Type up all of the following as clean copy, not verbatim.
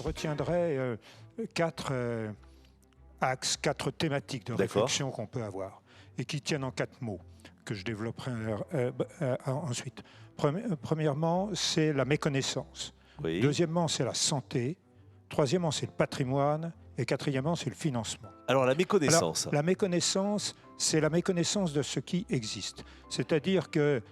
retiendrai quatre axes, quatre thématiques de réflexion qu'on peut avoir et qui tiennent en 4 mots que je développerai ensuite. Premièrement, c'est la méconnaissance. Oui. Deuxièmement, c'est la santé. Troisièmement, c'est le patrimoine. Et quatrièmement, c'est le financement. Alors, la méconnaissance. Alors, la méconnaissance, c'est la méconnaissance de ce qui existe. C'est-à-dire que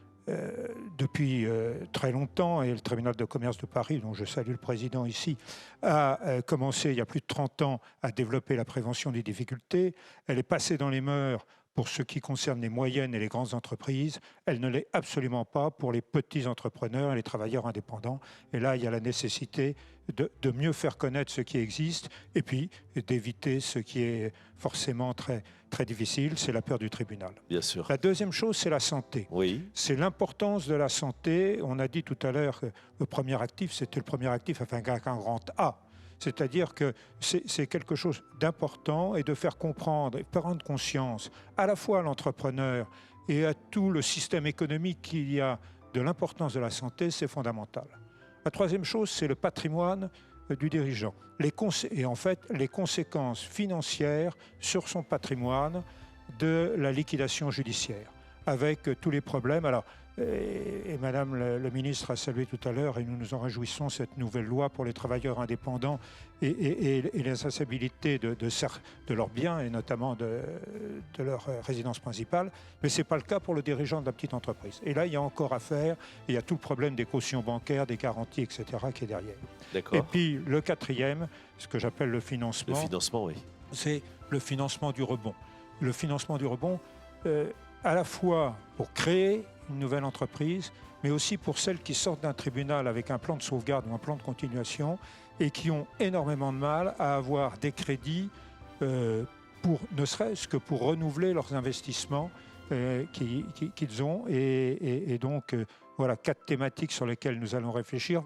depuis très longtemps, et le tribunal de commerce de Paris, dont je salue le président ici, a commencé il y a plus de 30 ans à développer la prévention des difficultés. Elle est passée dans les mœurs pour ce qui concerne les moyennes et les grandes entreprises. Elle ne l'est absolument pas pour les petits entrepreneurs et les travailleurs indépendants. Et là, il y a la nécessité de mieux faire connaître ce qui existe et puis d'éviter ce qui est forcément très, très difficile, c'est la peur du tribunal. Bien sûr. La deuxième chose, c'est la santé. Oui. C'est l'importance de la santé. On a dit tout à l'heure que le premier actif, c'était le premier actif avec un grand A. C'est-à-dire que c'est quelque chose d'important et de faire comprendre et prendre conscience à la fois à l'entrepreneur et à tout le système économique qu'il y a de l'importance de la santé, c'est fondamental. La troisième chose, c'est le patrimoine du dirigeant. Et en fait, les conséquences financières sur son patrimoine de la liquidation judiciaire, avec tous les problèmes. Alors, et Madame le ministre a salué tout à l'heure, et nous nous en réjouissons, cette nouvelle loi pour les travailleurs indépendants et l'incessibilité de leurs biens, et notamment de leur résidence principale. Mais ce n'est pas le cas pour le dirigeant de la petite entreprise. Et là, il y a encore à faire. Il y a tout le problème des cautions bancaires, des garanties, etc., qui est derrière. D'accord. Et puis, le quatrième, ce que j'appelle le financement. Le financement, oui. C'est le financement du rebond. Le financement du rebond, à la fois pour créer une nouvelle entreprise, mais aussi pour celles qui sortent d'un tribunal avec un plan de sauvegarde ou un plan de continuation et qui ont énormément de mal à avoir des crédits ne serait-ce que pour renouveler leurs investissements qu'ils ont. Et donc, voilà 4 thématiques sur lesquelles nous allons réfléchir.